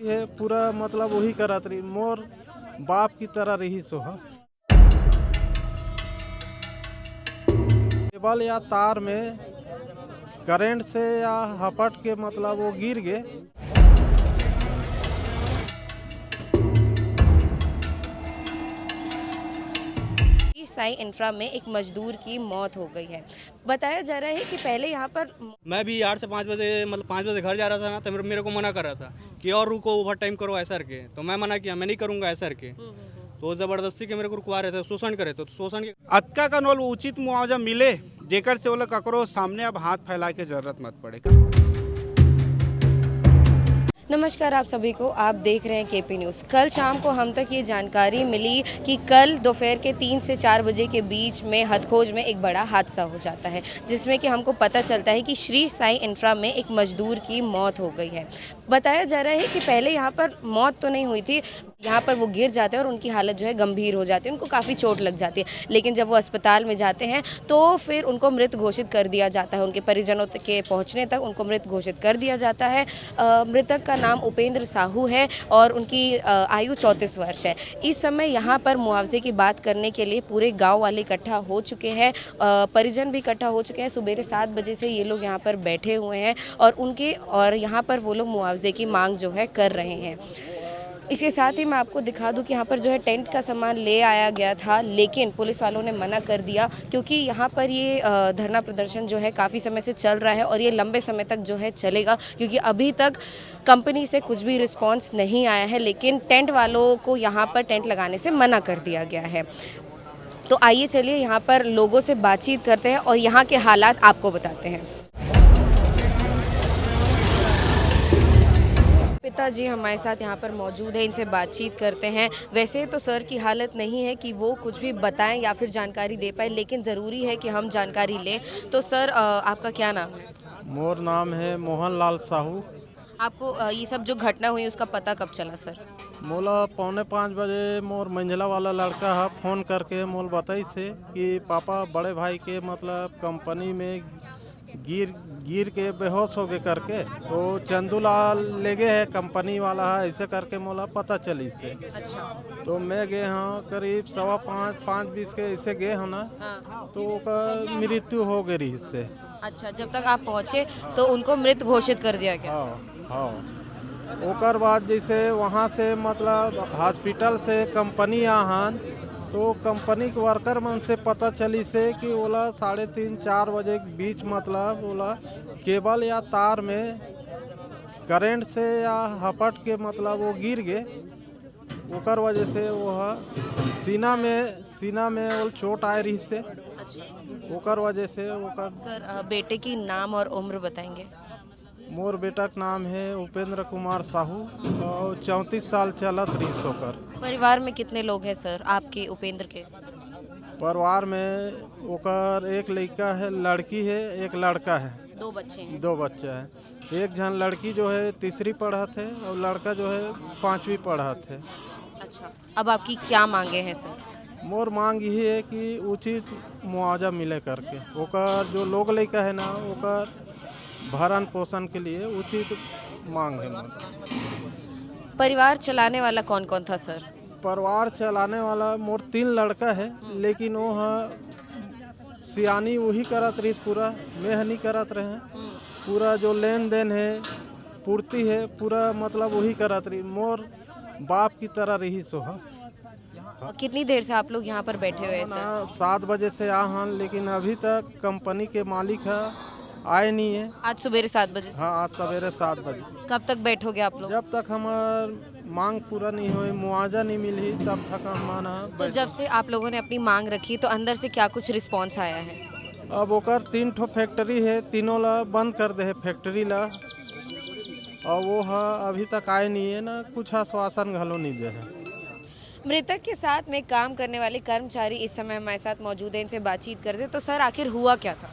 है पूरा मतलब वही करत रही मोर बाप की तरह रही सो है। केबल या तार में करंट से या हपट के मतलब वो गिर गए। साई इंफ्रा में एक मजदूर की मौत हो गई है। बताया जा रहा है कि पहले यहाँ पर मैं भी 8 से 5 बजे मतलब 5 बजे घर जा रहा था ना, तो मेरे को मना कर रहा था कि और रुको, ओवर टाइम करो ऐसा करके। तो मैं मना किया, मैं नहीं करूँगा ऐसा करके। तो ज़बरदस्ती के मेरे को रुकवा रहे थे, शोषण करे तो शोषण के अतका कनवल उचित मुआवजा मिले जेकर से वो लोग ककरो सामने अब हाथ फैला के जरूरत मत पड़ेगा। नमस्कार आप सभी को, आप देख रहे हैं केपी न्यूज़। कल शाम को हम तक ये जानकारी मिली कि कल दोपहर के 3 से 4 बजे के बीच में हथखोज में एक बड़ा हादसा हो जाता है, जिसमें कि हमको पता चलता है कि श्री साई इंफ्रा में एक मजदूर की मौत हो गई है। बताया जा रहा है कि पहले यहाँ पर मौत तो नहीं हुई थी, यहाँ पर वो गिर जाते हैं और उनकी हालत जो है गंभीर हो जाती है, उनको काफ़ी चोट लग जाती है। लेकिन जब वो अस्पताल में जाते हैं तो फिर उनको मृत घोषित कर दिया जाता है। उनके परिजनों के पहुँचने तक उनको मृत घोषित कर दिया जाता है। मृतक का नाम उपेंद्र साहू है और उनकी आयु 34 वर्ष है। इस समय यहाँ पर मुआवजे की बात करने के लिए पूरे गांव वाले इकट्ठा हो चुके हैं, परिजन भी इकट्ठा हो चुके हैं। सुबह 7 बजे से ये लोग यहाँ पर बैठे हुए हैं और यहाँ पर वो लोग मुआवजे की मांग जो है कर रहे हैं। इसके साथ ही मैं आपको दिखा दूं कि यहाँ पर जो है टेंट का सामान ले आया गया था, लेकिन पुलिस वालों ने मना कर दिया, क्योंकि यहाँ पर ये धरना प्रदर्शन जो है काफ़ी समय से चल रहा है और ये लंबे समय तक जो है चलेगा, क्योंकि अभी तक कंपनी से कुछ भी रिस्पांस नहीं आया है। लेकिन टेंट वालों को यहाँ पर टेंट लगाने से मना कर दिया गया है। तो आइए चलिए यहाँ पर लोगों से बातचीत करते हैं और यहाँ के हालात आपको बताते हैं। पिताजी हमारे साथ यहाँ पर मौजूद है, इनसे बातचीत करते हैं। वैसे तो सर की हालत नहीं है कि वो कुछ भी बताएं या फिर जानकारी दे पाए, लेकिन ज़रूरी है कि हम जानकारी लें। तो सर आपका क्या नाम है? मोर नाम है मोहन लाल साहू। आपको ये सब जो घटना हुई उसका पता कब चला सर? मोला 4:45 बजे मोर मंझला वाला लड़का है फ़ोन करके मोल बताई से कि पापा बड़े भाई के मतलब कंपनी में गिर के बेहोश हो गए करके, तो चंदूलाल ले गए है कंपनी वाला है, ऐसे करके मोला पता चली से। अच्छा। तो मैं गए हाँ करीब 5:15 के ऐसे गए हो ना। हाँ। तो ओकर मृत्यु हो गई इससे। अच्छा, जब तक आप पहुँचे तो उनको मृत घोषित कर दिया गया? हाँ हाँ। ओकर बाद जैसे वहाँ से मतलब हॉस्पिटल से कंपनी आहान, तो कंपनी के वर्कर मन से पता चली से कि ओला 3:30-4 बजे के बीच मतलब ओला केबल या तार में करंट से या हपट के मतलब वो गिर गए। ओकर वजह से वो सीना में वो चोट आए रही से। अच्छा। ओकर वजह से ओकर सर बेटे की नाम और उम्र बताएंगे? मोर बेटा का नाम है उपेंद्र कुमार साहू और 34 साल चलत रही सोकर। परिवार में कितने लोग हैं सर आपके उपेंद्र के? परिवार में ओकर एक लड़का है, लड़की है, एक लड़का है। 2 बच्चे हैं। 2 बच्चा है। एक जन लड़की जो है 3री पढ़त है और लड़का जो है 5वीं पढ़त है। अच्छा, अब आपकी क्या मांगे हैं सर? मोर मांग यही है कि उचित मुआवजा मिले करके ओकर जो लोग लड़का है ना, ओकर भरण पोषण के लिए उचित मांग है। परिवार चलाने वाला कौन कौन था सर? परिवार चलाने वाला मोर 3 लड़का है, लेकिन वो सियानी वही करत रही पूरा, मैं नहीं करत रहे। पूरा जो लेन देन है पूर्ति है पूरा मतलब वही करत रही, मोर बाप की तरह रही सो है। कितनी देर से आप लोग यहाँ पर बैठे हुए हैं सर? 7 बजे से आहन, लेकिन अभी तक कंपनी के मालिक है आए नहीं है। आज सवेरे 7 बजे से? हाँ, आज सवेरे 7 बजे। कब तक बैठोगे आप लोग? जब तक हमार मांग पूरा नहीं हुई, मुआवजा नहीं मिली, तब तक हमारा तो जब से आप लोगों ने अपनी मांग रखी तो अंदर से क्या कुछ रिस्पॉन्स आया है? अब ओकर 3 ठो फैक्ट्री है, तीनों ला बंद कर दे है फैक्ट्री ला, और वो अभी तक आए नहीं है ना, कुछ आश्वासन घलो नहीं दे है। मृतक के साथ में काम करने वाले कर्मचारी इस समय हमारे साथ मौजूद हैं, इनसे बातचीत करते। तो सर आखिर हुआ क्या था?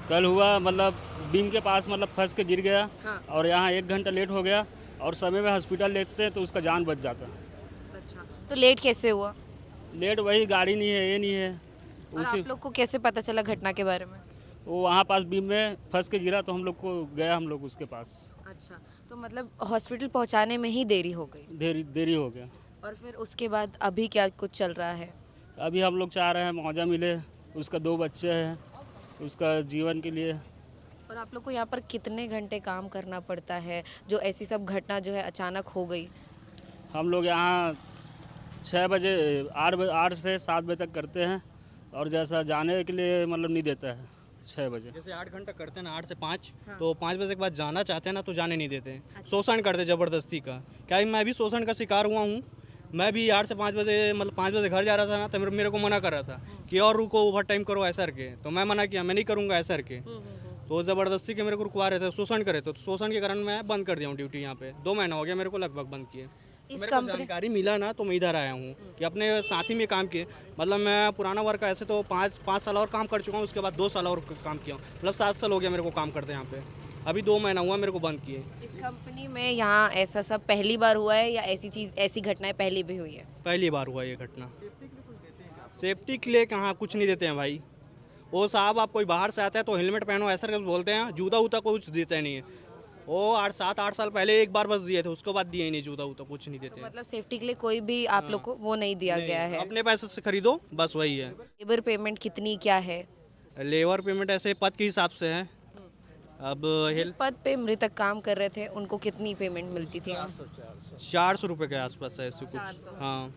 कल हुआ मतलब बीम के पास मतलब फंस के गिर गया। हाँ। और यहाँ 1 घंटा लेट हो गया और समय में हॉस्पिटल लेते हैं तो उसका जान बच जाता। अच्छा, तो लेट कैसे हुआ? लेट वही गाड़ी नहीं है, ये नहीं है। और उसी आप लोग को कैसे पता चला घटना के बारे में? वो वहाँ पास बीम में फंस के गिरा तो हम लोग को गया, हम लोग उसके पास। अच्छा, तो मतलब हॉस्पिटल पहुंचाने में ही देरी हो गई देरी हो गया। और फिर उसके बाद अभी क्या कुछ चल रहा है? अभी हम लोग चाह रहे हैं मुआवजा मिले, उसका 2 बच्चे हैं, उसका जीवन के लिए। और आप लोग को यहाँ पर कितने घंटे काम करना पड़ता है जो ऐसी सब घटना जो है अचानक हो गई? हम लोग यहाँ 6 बजे 8 से 7 बजे तक करते हैं, और जैसा जाने के लिए मतलब नहीं देता है 6 बजे। जैसे 8 घंटा करते हैं ना, 8 से 5, तो 5 बजे के बाद जाना चाहते हैं ना तो जाने नहीं देते हैं। शोषण करते ज़बरदस्ती का। क्या मैं भी शोषण का शिकार हुआ हूँ। मैं भी 8 से 5 बजे मतलब 5 बजे घर जा रहा था ना, तो मेरे को मना कर रहा था कि और रुको, ओवर टाइम करो ऐसा करके। तो मैं मना किया, मैं नहीं करूँगा ऐसा करके। तो ज़बरदस्ती के मेरे को रुकवा रहे थे, शोषण करे थे। तो शोषण के कारण मैं बंद कर दिया हूँ ड्यूटी यहाँ पे। 2 महीना हो गया मेरे को लगभग बंद किए। इस मेरे को जानकारी मिला ना तो मैं इधर आया हूँ कि अपने साथी में काम किए। मतलब मैं पुराना वर्क ऐसे तो 5 साल और काम कर चुका हूँ, उसके बाद 2 साल और काम किया हूँ। मतलब 7 साल हो गया मेरे को काम करते यहाँ पे। अभी 2 महीना हुआ मेरे को बंद किए। इस कंपनी में यहाँ ऐसा सब पहली बार हुआ है या ऐसी घटनाएं पहले भी हुई है? पहली बार हुआ ये घटना। सेफ्टी के लिए कहाँ कुछ नहीं देते हैं भाई। वो साहब आप कोई बाहर से आता है तो हेलमेट पहनो ऐसा करके बोलते हैं, जूता उता कुछ देते नहीं है। वो 7-8 साल पहले एक बार बस दिए थे, उसके बाद दिए ही नहीं, जूता उता कुछ नहीं देते हैं। मतलब सेफ्टी के लिए कोई भी आप लोग को वो नहीं दिया गया है? अपने पैसे से खरीदो, बस वही है। लेबर पेमेंट कितनी क्या है? लेबर पेमेंट ऐसे पद के हिसाब से है। अब जिस पद पे मृतक काम कर रहे थे उनको कितनी पेमेंट मिलती थी? 400 रुपये के आसपास है ऐसे कुछ। 400। हाँ,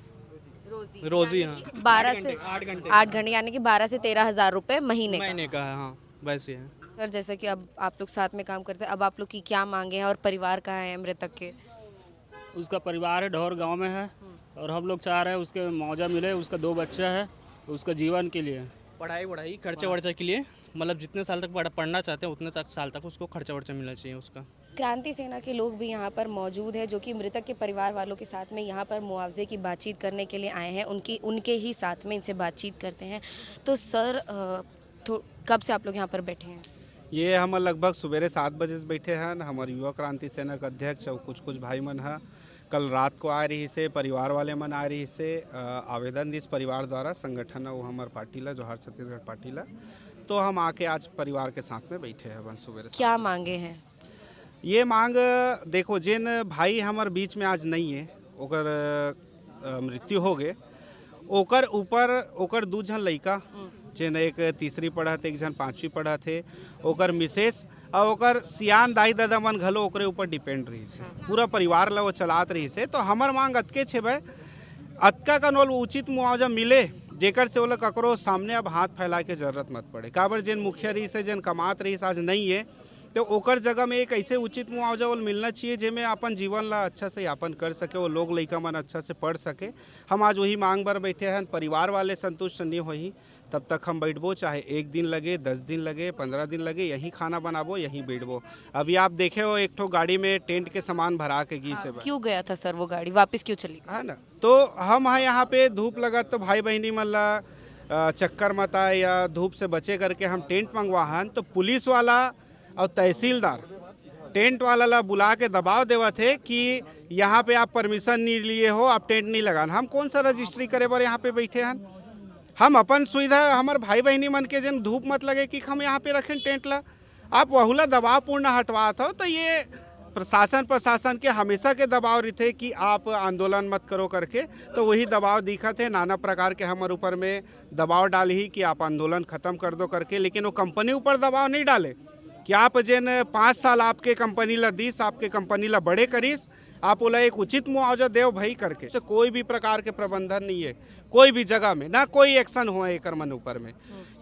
रोजी रोजी, यानी हाँ। कि 12 से 8 घंटे यानी कि 12 से 13 हज़ार रुपए महीने का। महीने का है। हाँ, वैसे है। सर, जैसा कि अब आप लोग साथ में काम करते हैं, अब आप लोग की क्या मांगे हैं और परिवार कहाँ है मृतक के? उसका परिवार है ढोर गांव में है, और हम लोग चाह रहे हैं उसके मुआवजा मिले, उसका 2 बच्चे हैं, उसका जीवन के लिए। पढ़ाई खर्चे वर्चे के लिए, मतलब जितने साल तक पढ़ना चाहते हैं उतने साल तक उसको खर्चा वर्चा मिलना चाहिए उसका। क्रांति सेना के लोग भी यहाँ पर मौजूद है जो कि मृतक के परिवार वालों के साथ में यहाँ पर मुआवजे की बातचीत करने के लिए आए हैं। उनके ही साथ में इनसे बातचीत करते हैं। तो सर, कब से आप लोग यहाँ पर बैठे हैं? ये हम लगभग सवेरे 7 बजे से बैठे हैं। हमारे युवा क्रांति सेना के अध्यक्ष और कुछ भाई मन है कल रात को आ रही से, परिवार वाले मन आ रही से आवेदन दिस परिवार द्वारा संगठन है वो हमारे पार्टी ला, जोहार छत्तीसगढ़ पार्टी ला। तो हम आके आज परिवार के साथ में बैठे हैं बन सवेरे। क्या मांगे हैं? ये मांग देखो, जिन भाई हमारे बीच में आज नहीं है, ओकर मृत्यु हो गए, ओकर ऊपर ओकर 2 जन लड़का, जिन एक 3री पढ़ा थे, एक जन 5वीं पढ़ा थे, ओकर मिसेस और ओकर सियान दाई दादा मन घलो ओकरे ऊपर डिपेंड रही से, पूरा परिवार ला वो चलात रही से। तो हमार मांग अतके छे भाई, अतका का नोल उचित मुआवजा मिले जेकर से ओला ककरो सामने अब हाथ फैला के जरूरत मत पड़े। काबर जिन मुखिया रही से, जिन कमात रही से आज नहीं है, तो ओकर जगह में एक ऐसे उचित मुआवजा वो मिलना चाहिए जेमें अपन जीवन ला अच्छा से यापन कर सके, वो लोग लइका मन अच्छा से पढ़ सके। हम आज वही मांग पर बैठे हैं। परिवार वाले संतुष्ट नहीं होही तब तक हम बैठबो, चाहे 1 दिन लगे, 10 दिन लगे, 15 दिन लगे, यहीं खाना बनाबो, यहीं बैठबो। अभी आप देखे हो एक ठो गाड़ी में टेंट के सामान भरा के गी से क्यों गया था सर वो गाड़ी, वापस क्यों चली? है ना। तो हम यहाँ पे धूप लगा तो भाई बहनी मन ला चक्कर मत आए या धूप से बचे करके हम टेंट मंगवा हन। तो पुलिस वाला और तहसीलदार टेंट वाला ला बुला के दबाव देवा थे कि यहाँ पे आप परमिशन नहीं लिए हो, आप टेंट नहीं लगाना। हम कौन सा रजिस्ट्री करे बार यहाँ पे बैठे हैं? हम अपन सुविधा हमारे भाई बहनी मन के जन धूप मत लगे कि हम यहाँ पे रखें टेंट ला, आप वहुला दबाव पूर्ण हटवात हो। तो ये प्रशासन के हमेशा के दबाव रहते कि आप आंदोलन मत करो करके, तो वही दबाव दिखा थे नाना प्रकार के हमारे ऊपर में दबाव डाली ही कि आप आंदोलन खत्म कर दो करके। लेकिन वो कंपनी ऊपर दबाव नहीं डाले कि आप जिन 5 साल आपके कंपनी ला दीस, आपके कंपनी ला बड़े करीस, आप बोला एक उचित मुआवजा देव भाई करके। से कोई भी प्रकार के प्रबंधन नहीं है कोई भी जगह में, ना कोई एक्शन हुआ है एकर मन ऊपर में।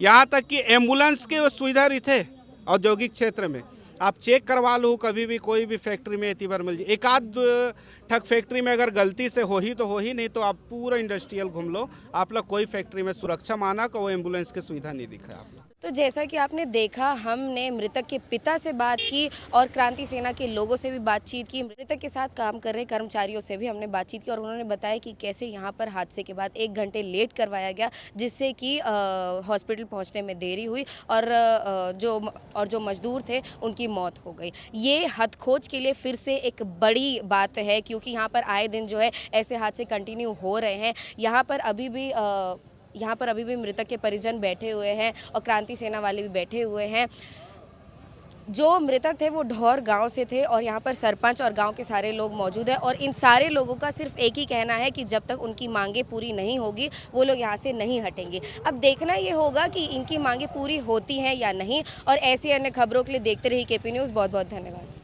यहाँ तक कि एम्बुलेंस के सुविधा रहते औद्योगिक क्षेत्र में, आप चेक करवा लो कभी भी कोई भी फैक्ट्री में इतनी बार मिल जाए। एक आध ठक फैक्ट्री में अगर गलती से हो ही तो हो ही, नहीं तो आप पूरा इंडस्ट्रियल घूम लो, आप लोग कोई फैक्ट्री में सुरक्षा मानक वो एम्बुलेंस की सुविधा नहीं दिखा आप लोग। तो जैसा कि आपने देखा, हमने मृतक के पिता से बात की और क्रांति सेना के लोगों से भी बातचीत की। मृतक के साथ काम कर रहे कर्मचारियों से भी हमने बातचीत की और उन्होंने बताया कि कैसे यहाँ पर हादसे के बाद 1 घंटे लेट करवाया गया, जिससे कि हॉस्पिटल पहुँचने में देरी हुई और जो मजदूर थे उनकी मौत हो गई। ये हथखोज के लिए फिर से एक बड़ी बात है, क्योंकि यहाँ पर आए दिन जो है ऐसे हादसे कंटिन्यू हो रहे हैं। यहाँ पर अभी भी मृतक के परिजन बैठे हुए हैं और क्रांति सेना वाले भी बैठे हुए हैं। जो मृतक थे वो ढौर गांव से थे और यहाँ पर सरपंच और गांव के सारे लोग मौजूद हैं और इन सारे लोगों का सिर्फ एक ही कहना है कि जब तक उनकी मांगे पूरी नहीं होगी वो लोग यहाँ से नहीं हटेंगे। अब देखना ये होगा कि इनकी मांगे पूरी होती हैं या नहीं। और ऐसी अन्य खबरों के लिए देखते रहिए केपी न्यूज़। बहुत बहुत धन्यवाद।